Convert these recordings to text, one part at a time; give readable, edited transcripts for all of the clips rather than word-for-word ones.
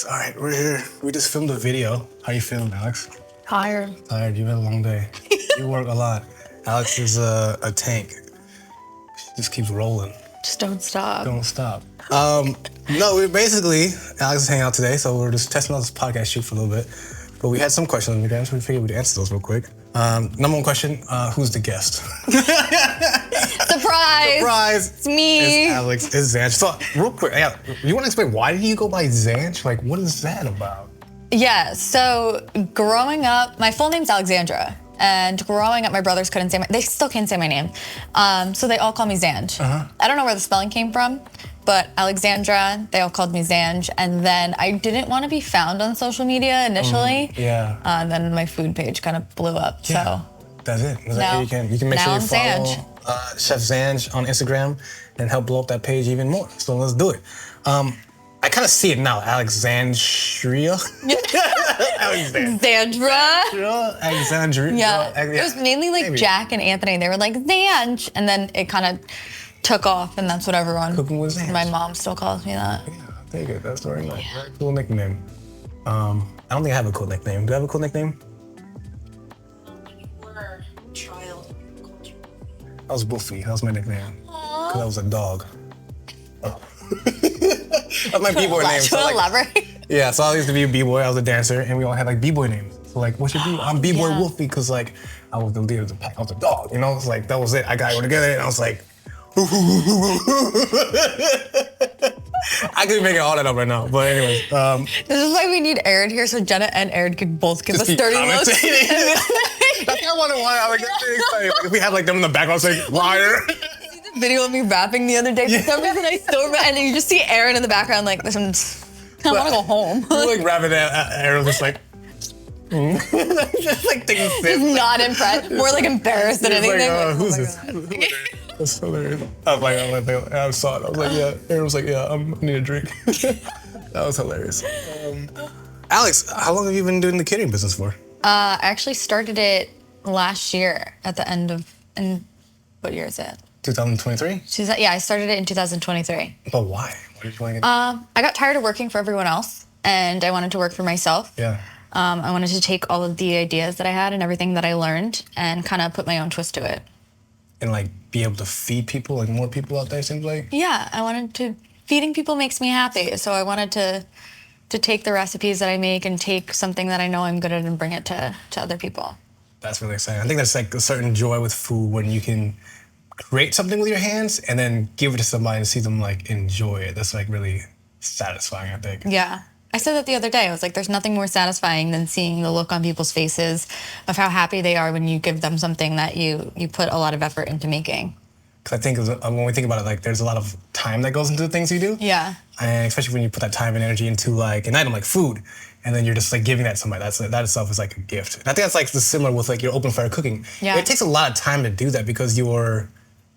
All right, we're here. We just filmed a video. How you feeling, Alex? Tired. Tired. You've had a long day. You work a lot. Alex is a tank. She just keeps rolling. Just don't stop. Don't stop. No, Alex is hanging out today, so we're just testing out this podcast shoot for a little bit. But we had some questions on the game, so we figured we'd answer those real quick. Number one question, who's the guest? Surprise! Surprise! It's me. It's Alex. It's Zanj. So, real quick, you want to explain why did you go by Zanj? Like, what is that about? Yeah, so growing up, my full name's Alexandra. And growing up, my brothers they still can't say my name. So they all call me Zanj. I don't know where the spelling came from, but Alexandra, they all called me Zanj. And then I didn't want to be found on social media initially. Yeah. Then my food page kind of blew up, yeah. so. That's it. Now, you can make sure you follow Zanj. Chef Zanj on Instagram and help blow up that page even more. So let's do it. I kind of see it now, Alexandria. Alexandria. Yeah, it was mainly like maybe. Jack and Anthony. They were like, Zanj. And then it kind of took off, and that's what everyone. Cooking with Zanj. My mom still calls me that. Yeah, I'll take it. That's very nice. Very cool nickname. I don't think I have a cool nickname. Do I have a cool nickname? I was Wolfie. That was my nickname. Because I was a dog. Oh. That's my b-boy name. So yeah, so I used to be a b-boy. I was a dancer, and we all had like b-boy names. So like, what's your b-boy? I'm b-boy Wolfie because like I was the leader of the pack. I was a dog. You know, it's like that was it. I got it together, and I was like. I could be making all that up right now, but anyways. This is why we need Aaron here, so Jenna and Aaron could both give us dirty looks. That's kind of why I'm like, that's really exciting. Like, if we had like them in the background saying, liar. See the video of me rapping the other day? For some reason I still remember, and you just see Aaron in the background like, listen, I want to go home. We're like rapping at Aaron just like, just like taking sips. He's not impressed. More like embarrassed than anything. Like, who's this? That's hilarious. I saw it. I was like, yeah. Aaron was like, yeah, I need a drink. That was hilarious. Alex, how long have you been doing the catering business for? I actually started it last year at the end of, what year is it? 2023? Yeah, I started it in 2023. But why? Why did you want to get I got tired of working for everyone else, and I wanted to work for myself. Yeah. I wanted to take all of the ideas that I had and everything that I learned and kind of put my own twist to it. And like be able to feed people, like more people out there, seems like? Yeah, feeding people makes me happy. So I wanted to take the recipes that I make and take something that I know I'm good at and bring it to other people. That's really exciting. I think that's like a certain joy with food when you can create something with your hands and then give it to somebody and see them like enjoy it. That's like really satisfying, I think. Yeah. I said that the other day. I was like, there's nothing more satisfying than seeing the look on people's faces of how happy they are when you give them something that you put a lot of effort into making. Because I think when we think about it, like there's a lot of time that goes into the things you do. Yeah. And especially when you put that time and energy into like an item like food, and then you're just like giving that to somebody. That itself is like a gift. And I think that's like similar with like your open fire cooking. Yeah. It takes a lot of time to do that because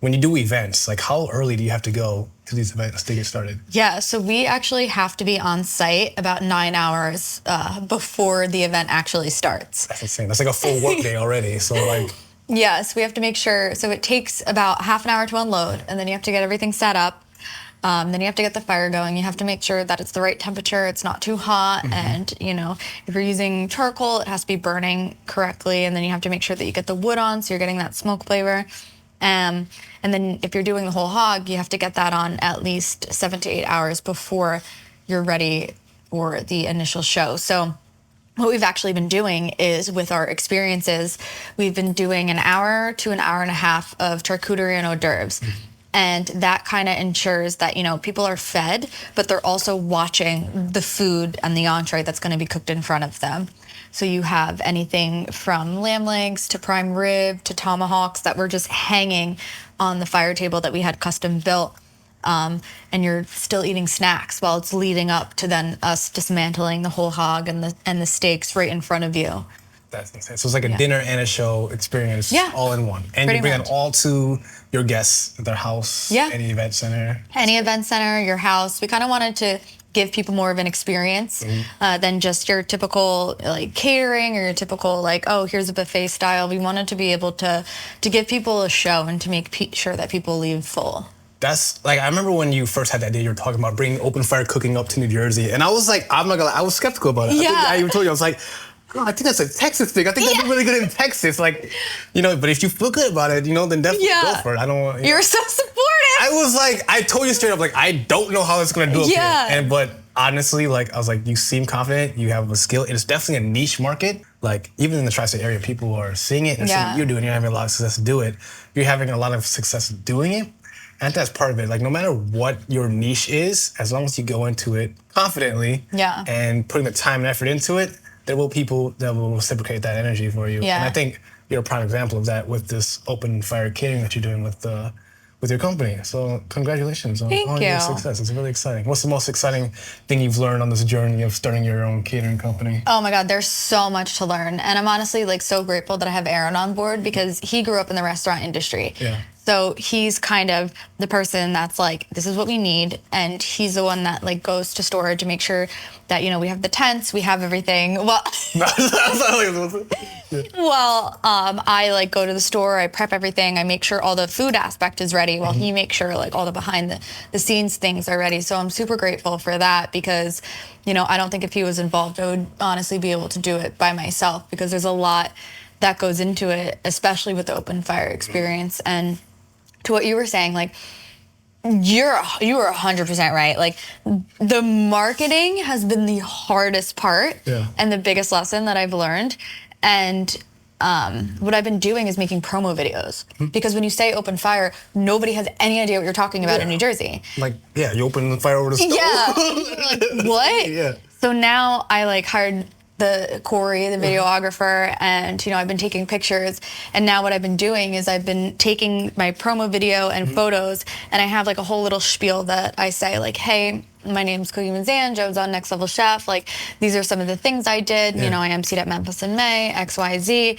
when you do events, like how early do you have to go to these events to get started? Yeah, so we actually have to be on site about 9 hours before the event actually starts. That's insane. That's like a full work day already. So like. Yeah, so we have to make sure, so it takes about half an hour to unload, and then you have to get everything set up. Then you have to get the fire going. You have to make sure that it's the right temperature, it's not too hot, and if you're using charcoal, it has to be burning correctly, and then you have to make sure that you get the wood on so you're getting that smoke flavor. And then if you're doing the whole hog, you have to get that on at least 7 to 8 hours before you're ready for the initial show. So what we've actually been doing is, with our experiences, we've been doing an hour to an hour and a half of charcuterie and hors d'oeuvres. And that kind of ensures that, people are fed, but they're also watching the food and the entree that's going to be cooked in front of them. So you have anything from lamb legs to prime rib to tomahawks that were just hanging on the fire table that we had custom built. And you're still eating snacks while it's leading up to then us dismantling the whole hog and the steaks right in front of you. That's insane. So it's like a dinner and a show experience all in one. And you bring it all to your guests at their house, any event center. Any event center, your house. We kind of wanted to give people more of an experience than just your typical like catering or your typical like, oh, here's a buffet style. We wanted to be able to give people a show and to make sure that people leave full. that's like, I remember when you first had that idea, you were talking about bringing open fire cooking up to New Jersey. And I was like, I'm not gonna lie, I was skeptical about it. Yeah. I think I even told you, I was like, oh, I think that's a Texas thing. I think that'd be really good in Texas. Like, you know, but if you feel good about it, you know, then definitely go for it. I don't You're so supportive. I was like, I told you straight up, like, I don't know how it's gonna do up here. But honestly, like, I was like, you seem confident, you have a skill. It's definitely a niche market. Like, even in the tri-state area, people are seeing it and seeing what you're doing. You're having a lot of success to do it. You're having a lot of success doing it. And that's part of it. Like, no matter what your niche is, as long as you go into it confidently and putting the time and effort into it, there will people that will reciprocate that energy for you. And I think you're a prime example of that with this open fire catering that you're doing with your company. So congratulations on all your success. It's really exciting. What's the most exciting thing you've learned on this journey of starting your own catering company? Oh my God, there's so much to learn. And I'm honestly like so grateful that I have Aaron on board because he grew up in the restaurant industry. Yeah. So he's kind of the person that's like, this is what we need. And he's the one that like goes to storage to make sure that, you know, we have the tents, we have everything. Well, I like go to the store, I prep everything, I make sure all the food aspect is ready while he makes sure like all the behind the scenes things are ready. So I'm super grateful for that because, you know, I don't think if he was involved, I would honestly be able to do it by myself because there's a lot that goes into it, especially with the open fire experience. And to what you were saying, like, you were 100% right. Like, the marketing has been the hardest part and the biggest lesson that I've learned. And what I've been doing is making promo videos because when you say open fire, nobody has any idea what you're talking about in New Jersey. Like, you open the fire over the stove. Like, what? So now I like hired Corey, the videographer, and, you know, I've been taking pictures. And now what I've been doing is I've been taking my promo video and photos, and I have like a whole little spiel that I say like, hey, my name's Cookie Manzan, Joe's on Next Level Chef. Like, these are some of the things I did. You know, I emceed at Memphis in May, XYZ.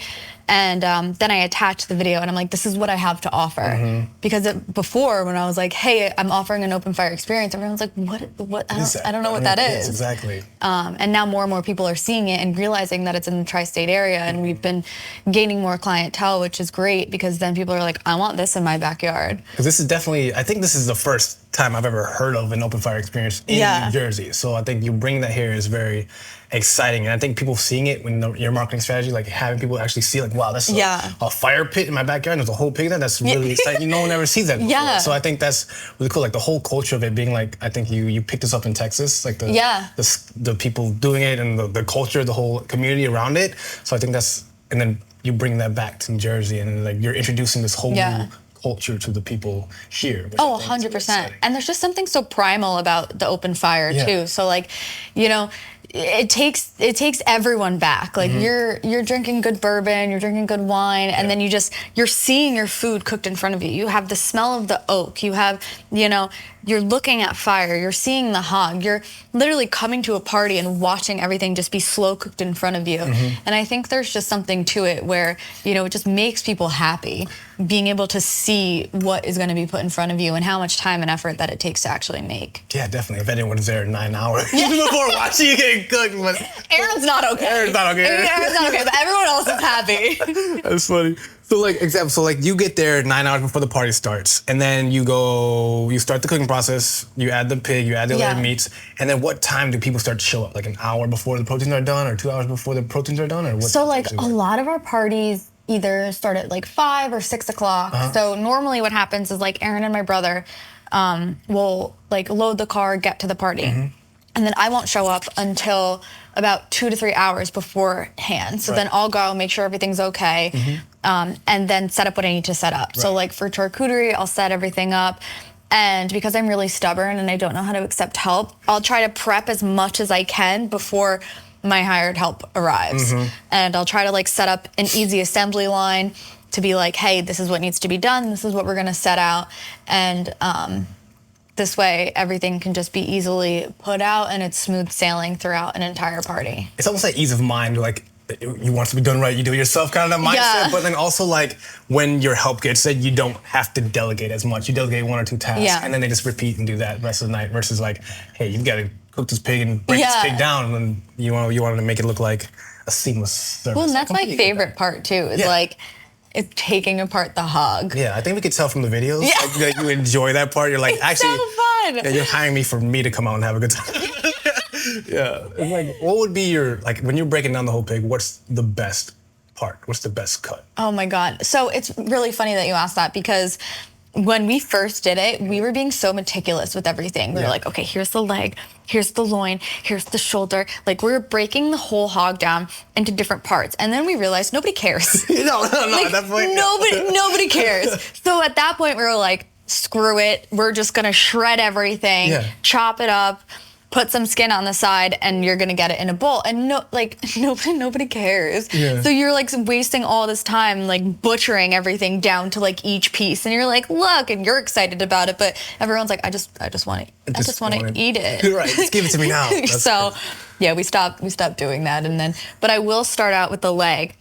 And then I attach the video and I'm like, this is what I have to offer. Because before, when I was like, hey, I'm offering an open fire experience, everyone's like, what? I don't know what that is. Exactly. And now more and more people are seeing it and realizing that it's in the tri-state area. And we've been gaining more clientele, which is great because then people are like, I want this in my backyard. Because this is definitely, I think this is the first time I've ever heard of an open fire experience in New Jersey. So I think you bring that here is very exciting. And I think people seeing it when your marketing strategy, like having people actually see like, wow, that's a fire pit in my backyard and there's a whole pig there. That's really exciting. No one ever sees that before. So I think that's really cool. Like the whole culture of it being like, I think you picked this up in Texas, like the people doing it and the culture, the whole community around it. So I think that's, and then you bring that back to New Jersey and like you're introducing this whole new culture to the people here. Oh, 100%. And there's just something so primal about the open fire too. So like, you know, it takes everyone back. Like you're drinking good bourbon, you're drinking good wine, and then you're seeing your food cooked in front of you. You have the smell of the oak. You have, you know, you're looking at fire. You're seeing the hog. You're literally coming to a party and watching everything just be slow cooked in front of you. And I think there's just something to it where, you know, it just makes people happy being able to see what is going to be put in front of you and how much time and effort that it takes to actually make. Yeah, definitely. If anyone's there 9 hours before watching you get cooked. But Aaron's not okay. Aaron's not okay. Aaron's not okay, but everyone else is happy. That's funny. So like, example, so like you get there 9 hours before the party starts, and then you start the cooking process, you add the pig, you add the other meats, and then what time do people start to show up? Like an hour before the proteins are done, or 2 hours before the proteins are done, or what? So like a lot of our parties either start at like 5 or 6 o'clock. So normally what happens is like Aaron and my brother will like load the car, get to the party. And then I won't show up until about 2 to 3 hours beforehand. So then I'll go make sure everything's okay, and then set up what I need to set up. So like for charcuterie, I'll set everything up. And because I'm really stubborn and I don't know how to accept help, I'll try to prep as much as I can before my hired help arrives. And I'll try to like set up an easy assembly line to be like, hey, this is what needs to be done. This is what we're gonna set out. And this way, everything can just be easily put out and it's smooth sailing throughout an entire party. It's almost like ease of mind, like you want it to be done right, you do it yourself kind of that mindset, but then also like when your help gets it, you don't have to delegate as much. You delegate 1 or 2 tasks and then they just repeat and do that the rest of the night versus like, hey, you've got to cook this pig and break this pig down and then you wanted to make it look like a seamless service. Well, and that's my favorite part too, is like is taking apart the hog. Yeah, I think we could tell from the videos that you enjoy that part. You're like, It's actually, so fun. yeah, you're hiring me for me to come out and have a good time. Yeah. It's like, what would be your, like, when you're breaking down the whole pig, what's the best part? What's the best cut? Oh my God. So it's really funny that you asked that because when we first did it, we were being so meticulous with everything. We were like, okay, here's the leg, here's the loin, here's the shoulder. Like we were breaking the whole hog down into different parts. And then we realized nobody cares. No, Like, at that point. nobody cares. So at that point we were like, screw it. We're just gonna shred everything, chop it up, put some skin on the side, and you're gonna get it in a bowl. And nobody cares. Yeah. So you're like wasting all this time like butchering everything down to like each piece, and you're like, look, and you're excited about it, but everyone's like, I just want to eat it. Right, just give it to me now. So, yeah, we stopped doing that, and then, but I will start out with the leg.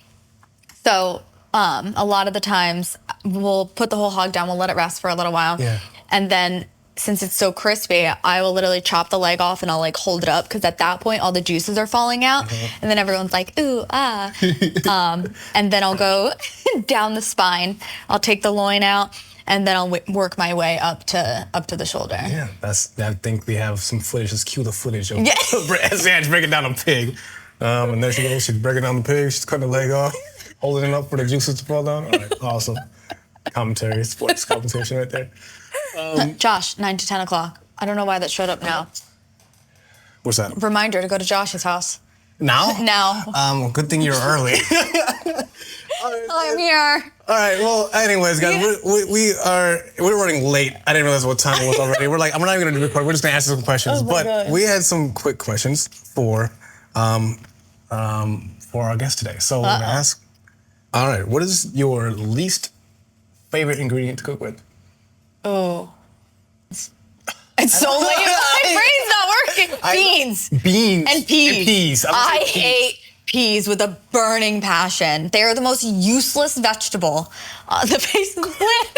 So, a lot of the times we'll put the whole hog down, we'll let it rest for a little while, and then. Since it's so crispy, I will literally chop the leg off and I'll like hold it up because at that point all the juices are falling out, and then everyone's like, ooh, ah. And then I'll go down the spine. I'll take the loin out, and then I'll work my way up to the shoulder. Yeah, I think we have some footage. Let's cue the footage of Zanj breaking down a pig. And there she goes. She's breaking down the pig. She's cutting the leg off, holding it up for the juices to fall down. All right, awesome. Commentary, sports competition right there. Josh, 9 to 10 o'clock. I don't know why that showed up now. What's that? Reminder to go to Josh's house. Now? Now. Good thing you're early. I'm here. All right. Well, anyways, guys, we're running late. I didn't realize what time it was already. We're not even gonna record. We're just gonna answer some questions. But we had some quick questions for our guest today. So we're gonna ask. All right. What is your least favorite ingredient to cook with? Oh. It's so late. My brain's not working. Beans. Beans. And peas. I peas. hate peas with a burning passion. They are the most useless vegetable on the face of the planet.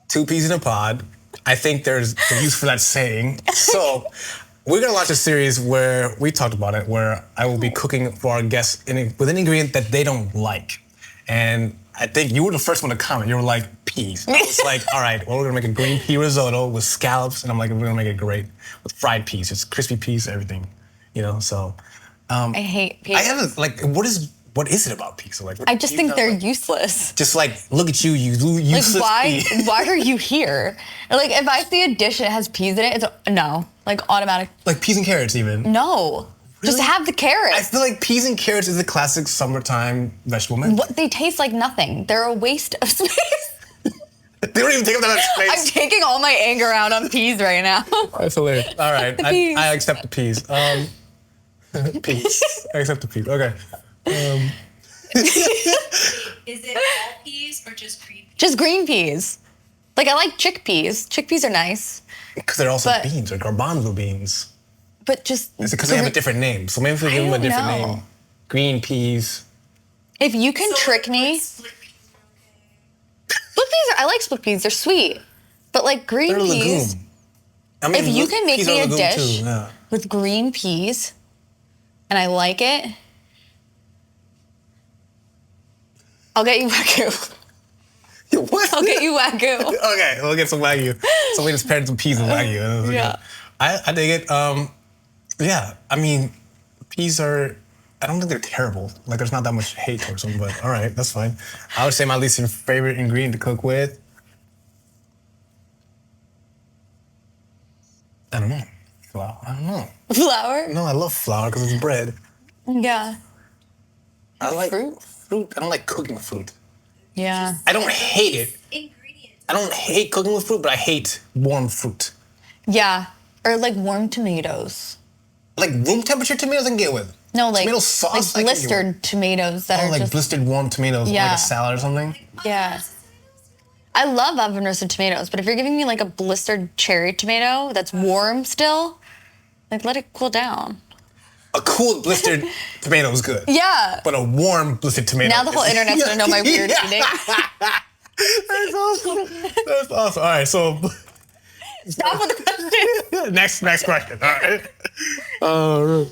2 peas in a pod. I think there's a use for that saying. So we're gonna launch a series where we talked about it, where I will be cooking for our guests with an ingredient that they don't like. And I think you were the first one to comment. You were like, peas. I was like, all right, well, we're gonna make a green pea risotto with scallops, and I'm like, we're gonna make it great with fried peas. It's crispy peas, everything, so. I hate peas. I haven't, what is it about peas? Like, I just think they're useless. Just like, look at you useless pea. Why are you here? Like, if I see a dish that has peas in it, it's no, like automatic. Like peas and carrots even? No. Really? Just have the carrots. I feel like peas and carrots is a classic summertime vegetable. They taste like nothing. They're a waste of space. They don't even take up that much space. I'm taking all my anger out on peas right now. That's hilarious. All right, I accept the peas. Peas. I accept the peas. Okay. Is it all peas or just green peas? Just green peas. Like I like chickpeas. Chickpeas are nice. Because they're also beans, or garbanzo beans. But just is it because they have a different name? So maybe if we give them a different name. Green peas. If you can trick me. Split peas are okay. Split peas I like split peas. They're sweet. But like green they're peas. Legume. I mean, if you can make me a dish too, with green peas and I like it, I'll get you Wagyu. What? I'll get you Wagyu. Okay, we'll get some Wagyu. So we just paired some peas and Wagyu. Yeah. I dig it. Yeah, I mean, peas are, I don't think they're terrible. Like, there's not that much hate towards them, but all right, that's fine. I would say my least favorite ingredient to cook with, I don't know. Flour. I don't know. Flour? No, I love flour because it's bread. Yeah. I like fruit. I don't like cooking fruit. Yeah. I don't hate it. Ingredients. I don't hate cooking with fruit, but I hate warm fruit. Yeah. Or like warm tomatoes. Like room temperature tomatoes I can get with. No, like tomato sauce. Like blistered tomatoes that are like just blistered warm tomatoes, Yeah. like a salad or something. Yeah. I love oven roasted tomatoes, but if you're giving me like a blistered cherry tomato that's warm still, like let it cool down. A cool blistered tomato is good. Yeah. But a warm blistered tomato. Now the whole internet's gonna know my weird eating. That's awesome. That's awesome. All right, so Stop with the question. next question. All right.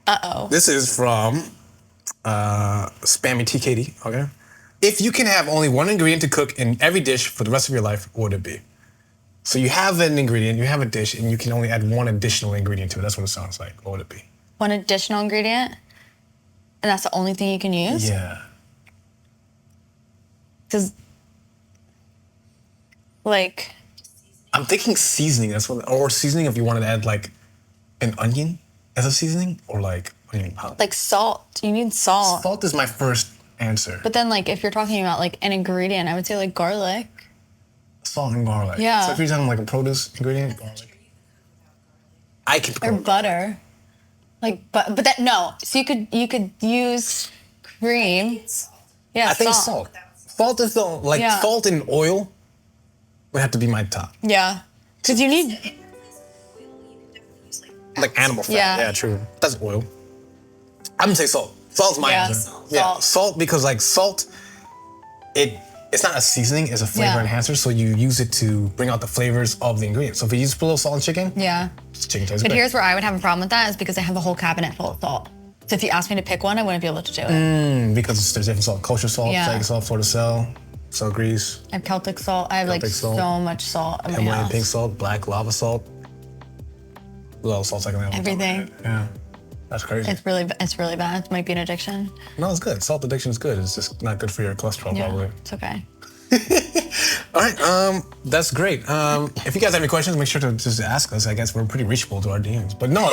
Uh-oh. This is from Spammy TKD, okay? If you can have only one ingredient to cook in every dish for the rest of your life, what would it be? So you have an ingredient, you have a dish, and you can only add one additional ingredient to it. That's what it sounds like. What would it be? One additional ingredient, and that's the only thing you can use? Yeah. Because, like... I'm thinking seasoning. That's what, or seasoning if you wanted to add like an onion as a seasoning, or like onion powder. Like salt. You need salt. Salt is my first answer. But then, like, if you're talking about like an ingredient, I would say like garlic. Salt and garlic. Yeah. So if you're talking like a produce ingredient, garlic. I could Or butter. Like, but that, no. So you could use cream. Yeah, I think salt. Salt is the, like, Yeah. salt and oil would have to be my top. Yeah. Because you need... In place of oil, you can definitely use like Like animal fat. Yeah. Yeah, true. That's oil. I'm gonna say salt. Salt's my Yeah, answer. salt. Yeah, Salt. salt because like salt, it's not a seasoning, it's a flavor Yeah. enhancer. So you use it to bring out the flavors of the ingredients. So if you use a little salt in chicken, Yeah. chicken tastes But good. here's where I would have a problem with that is because I have a whole cabinet full of salt. So if you asked me to pick one, I wouldn't be able to do it. Because there's different salt, kosher salt, Yeah. flaky salt, Florida salt grease, I have Celtic salt. I have like Celtic salt. so much salt in my Himalayan house. pink salt, black lava salt. What else salts I can have? on top of Everything. it? Yeah, that's crazy. It's really bad. It might be an addiction. No, it's good. Salt addiction is good. It's just not good for your cholesterol, Yeah, probably. it's okay. All right, that's great. If you guys have any questions, make sure to just ask us. I guess we're pretty reachable to our DMs. But no,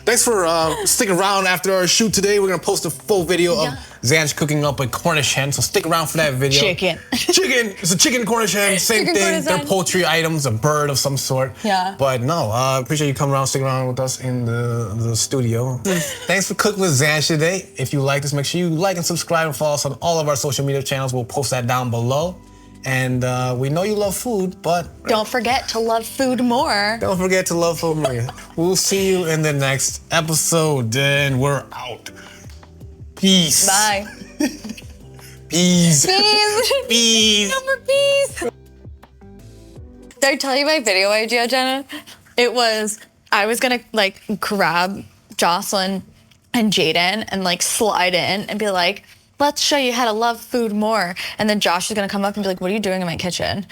thanks for sticking around after our shoot today. We're gonna post a full video of Zanj cooking up a Cornish hen, so stick around for that video. Chicken. Chicken. It's a chicken Cornish hen. Same Chicken thing. Cornish They're hen. poultry items, a bird of some sort. Yeah. But no, appreciate you coming around, sticking around with us in the studio. Thanks for cooking with Zanj today. If you like this, make sure you like and subscribe and follow us on all of our social media channels. We'll post that down below. And we know you love food, but Don't forget to love food more. don't forget to love food, Maria. We'll see you in the next episode, and we're out. Peace. Bye. Peace. Peace. Peace. No more peace. Did I tell you my video idea, Jenna? It was, I was gonna like grab Jocelyn and Jaden and like slide in and be like, let's show you how to love food more. And then Josh is gonna come up and be like, what are you doing in my kitchen?